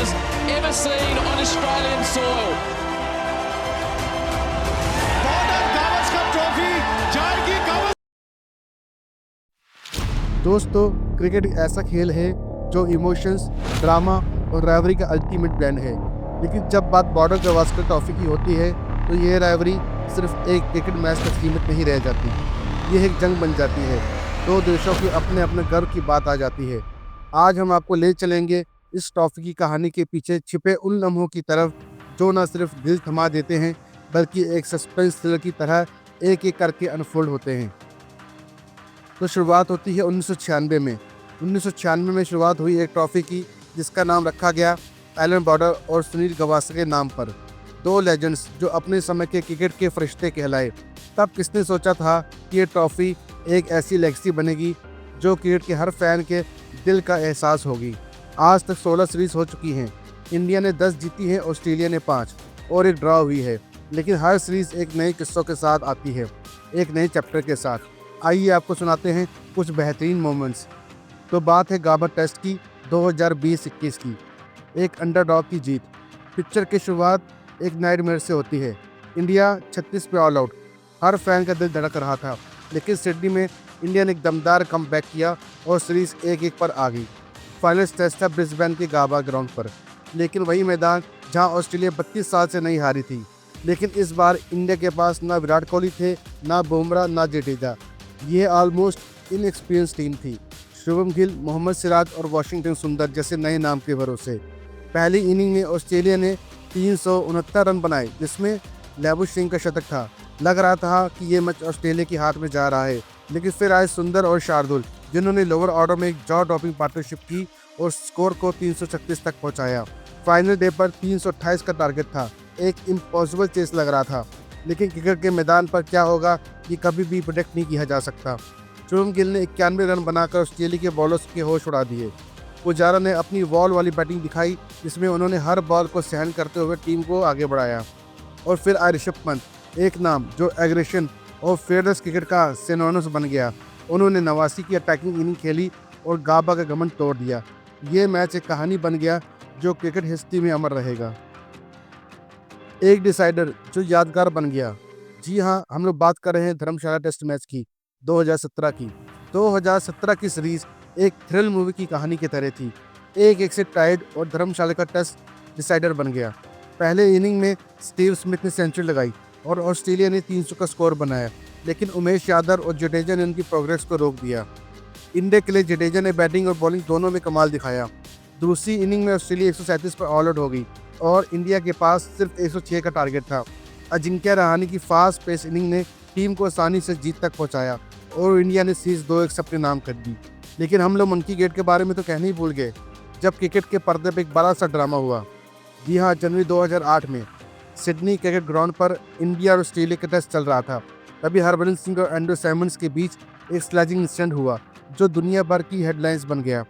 Gavaskars ever seen on Australian soil. Border Gavaskar trophy जाएगी दोस्तों, cricket एक ऐसा खेल है जो इमोशंस, ड्रामा और राइवरी का अल्टीमेट ब्लेंड है। लेकिन जब बात बॉर्डर गावस्कर ट्रॉफी की होती है तो ये राइवरी सिर्फ एक क्रिकेट मैच तक सीमित नहीं रह जाती। ये एक जंग बन जाती है। दो देशों की अपने अपने गर्व की बात आ जाती है। आज हम आपको ले चलेंगे इस ट्रॉफी की कहानी के पीछे छिपे उन लम्हों की तरफ जो न सिर्फ दिल थमा देते हैं बल्कि एक सस्पेंस थ्रिलर की तरह एक एक करके अनफोल्ड होते हैं। तो शुरुआत होती है 1996 में। 1996 में शुरुआत हुई एक ट्रॉफी की जिसका नाम रखा गया एलन बॉर्डर और सुनील गावस्कर के नाम पर। दो लेजेंड्स जो अपने समय के क्रिकेट के फरिश्ते कहलाए। तब किसने सोचा था कि ये ट्रॉफी एक ऐसी लेगेसी बनेगी जो क्रिकेट के हर फैन के दिल का एहसास होगी। आज तक 16 सीरीज हो चुकी हैं। इंडिया ने 10 जीती है, ऑस्ट्रेलिया ने 5 और एक ड्रॉ हुई है। लेकिन हर सीरीज एक नए किस्सों के साथ आती है, एक नए चैप्टर के साथ। आइए आपको सुनाते हैं कुछ बेहतरीन मोमेंट्स। तो बात है गाबर टेस्ट की 2020-21 की, एक अंडरडॉग की जीत। पिक्चर की शुरुआत एक नाइटमेयर से होती है। इंडिया 36 पे ऑल आउट। हर फैन का दिल धड़क रहा था। लेकिन सिडनी में इंडिया ने एक दमदार कमबैक किया और सीरीज 1-1 पर आ गई। फाइनल टेस्ट था ब्रिस्बेन के गाबा ग्राउंड पर, लेकिन वही मैदान जहां ऑस्ट्रेलिया 32 साल से नहीं हारी थी। लेकिन इस बार इंडिया के पास ना विराट कोहली थे, ना बुमराह, ना जडेजा। ये ऑलमोस्ट इनएक्सपीरियंस टीम थी। शुभम गिल, मोहम्मद सिराज और वाशिंगटन सुंदर जैसे नए नाम के भरोसे। पहली इनिंग में ऑस्ट्रेलिया ने 369 रन बनाए, जिसमें लैबुशेन का शतक था। लग रहा था कि ये मैच ऑस्ट्रेलिया के हाथ में जा रहा है। लेकिन फिर आए सुंदर और शार्दुल, जिन्होंने लोअर ऑर्डर में एक जॉ ड्रॉपिंग पार्टनरशिप की और स्कोर को 336 तक पहुंचाया। फाइनल डे पर 328 का टारगेट था। एक इम्पॉसिबल चेस लग रहा था। लेकिन क्रिकेट के मैदान पर क्या होगा ये कभी भी प्रेडिक्ट नहीं किया जा सकता। शुभम गिल ने 91 रन बनाकर ऑस्ट्रेलिया के बॉलर्स के होश उड़ा दिए। पुजारा ने अपनी वॉल वाली बैटिंग दिखाई, जिसमें उन्होंने हर बॉल को सहन करते हुए टीम को आगे बढ़ाया। और फिर आए ऋषभ पंत, एक नाम जो एग्रेशन और फेयरनेस क्रिकेट का सिनोनिम्स बन गया। उन्होंने 89 की अटैकिंग इनिंग खेली और गाबा का घमंड तोड़ दिया। ये मैच एक कहानी बन गया जो क्रिकेट हिस्ट्री में अमर रहेगा। एक डिसाइडर जो यादगार बन गया। जी हाँ, हम लोग बात कर रहे हैं धर्मशाला टेस्ट मैच की 2017 की। 2017 की सीरीज एक थ्रिल मूवी की कहानी की तरह थी। 1-1 से टाइड और धर्मशाला का टेस्ट डिसाइडर बन गया। पहले इनिंग में स्टीव स्मिथ ने सेंचुरी लगाई और ऑस्ट्रेलिया ने 300 का स्कोर बनाया। लेकिन उमेश यादव और जडेजा ने उनकी प्रोग्रेस को रोक दिया। इंडिया के लिए जडेजा ने बैटिंग और बॉलिंग दोनों में कमाल दिखाया। दूसरी इनिंग में ऑस्ट्रेलिया 137 पर ऑल आउट हो गई और इंडिया के पास सिर्फ 106 का टारगेट था। अजिंक्य रहाणे की फास्ट पेस इनिंग ने टीम को आसानी से जीत तक पहुंचाया और इंडिया ने सीरीज 2-1 से अपने नाम कर दी। लेकिन हम लोग मंकी गेट के बारे में तो कहने ही भूल गए, जब क्रिकेट के पर्दे पर एक बड़ा सा ड्रामा हुआ। जी हाँ, जनवरी 2008 में सिडनी क्रिकेट ग्राउंड पर इंडिया और ऑस्ट्रेलिया का टेस्ट चल रहा था। तभी हरभजन सिंह और एंड्रू साइमंड्स के बीच एक स्लैजिंग इंसिडेंट हुआ जो दुनिया भर की हेडलाइंस बन गया।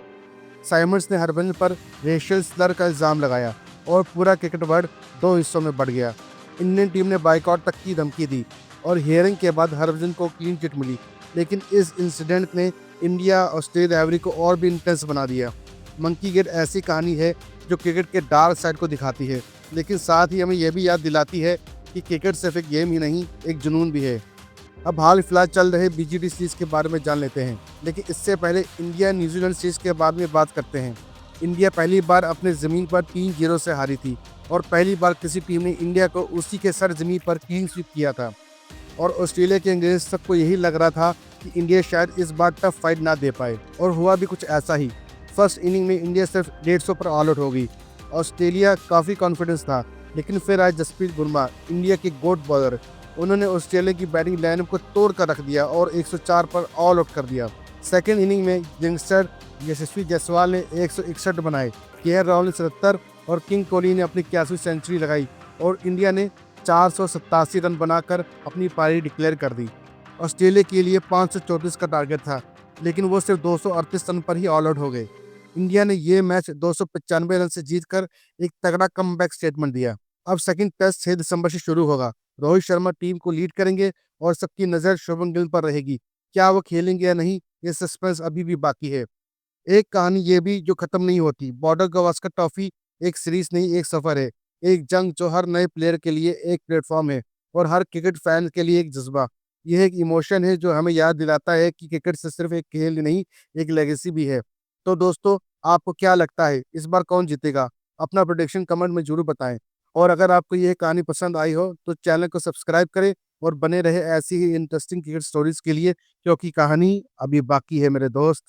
साइमंड्स ने हरभजन पर रेशियल स्लर का इल्ज़ाम लगाया और पूरा क्रिकेट वर्ल्ड दो हिस्सों में बढ़ गया। इंडियन टीम ने बाइकआउट तक की धमकी दी और हियरिंग के बाद हरभजन को क्लीन चिट मिली। लेकिन इस इंसिडेंट ने इंडिया ऑस्ट्रेलिया राइवरी को और भी इंटेंस बना दिया। मंकी गेट ऐसी कहानी है जो क्रिकेट के डार्क साइड को दिखाती है, लेकिन साथ ही हमें यह भी याद दिलाती है कि क्रिकेट सिर्फ एक गेम ही नहीं, एक जुनून भी है। अब हाल फिलहाल चल रहे बीजीटी सीरीज के बारे में जान लेते हैं, लेकिन इससे पहले इंडिया न्यूजीलैंड सीरीज के बारे में बात करते हैं। इंडिया पहली बार अपने ज़मीन पर 3-0 से हारी थी और पहली बार किसी टीम ने इंडिया को उसी के सर ज़मीन पर क्लीन स्वीप किया था। और ऑस्ट्रेलिया के अंग्रेज सबको यही लग रहा था कि इंडिया शायद इस बार टफ फाइट ना दे पाए, और हुआ भी कुछ ऐसा ही। फर्स्ट इनिंग में इंडिया सिर्फ 150 पर ऑल आउट हो गई। ऑस्ट्रेलिया काफ़ी कॉन्फिडेंस था, लेकिन फिर आए जसप्रीत बुमराह, इंडिया के गोट बॉलर। उन्होंने ऑस्ट्रेलिया की बैटिंग लाइनअप को तोड़ कर रख दिया और 104 पर ऑल आउट कर दिया। सेकेंड इनिंग में यंगस्टर यशस्वी जायसवाल ने 161 बनाए, केएल राहुल ने 77 और किंग कोहली ने अपनी 81वीं सेंचुरी लगाई और इंडिया ने 487 रन बनाकर अपनी पारी डिक्लेयर कर दी। ऑस्ट्रेलिया के लिए 534 का टारगेट था, लेकिन वो सिर्फ 238 रन पर ही ऑल आउट हो गए। इंडिया ने ये मैच 295 रन से जीतकर एक तगड़ा कमबैक स्टेटमेंट दिया। अब सेकंड टेस्ट 6 दिसंबर से शुरू होगा। रोहित शर्मा टीम को लीड करेंगे और सबकी नज़र शुभमन गिल पर रहेगी। क्या वो खेलेंगे या नहीं, ये सस्पेंस अभी भी बाकी है। एक कहानी ये भी जो खत्म नहीं होती, बॉर्डर गावस्कर ट्रॉफी एक सीरीज नहीं, एक सफर है, एक जंग जो हर नए प्लेयर के लिए एक प्लेटफॉर्म है और हर क्रिकेट फैन के लिए एक जज्बा। यह एक इमोशन है जो हमें याद दिलाता है कि क्रिकेट से सिर्फ एक खेल नहीं, एक लेगेसी भी है। तो दोस्तों, आपको क्या लगता है इस बार कौन जीतेगा? अपना प्रेडिक्शन कमेंट में जरूर बताएं। और अगर आपको यह कहानी पसंद आई हो तो चैनल को सब्सक्राइब करें और बने रहे ऐसी ही इंटरेस्टिंग क्रिकेट स्टोरीज के लिए, क्योंकि कहानी अभी बाकी है मेरे दोस्त।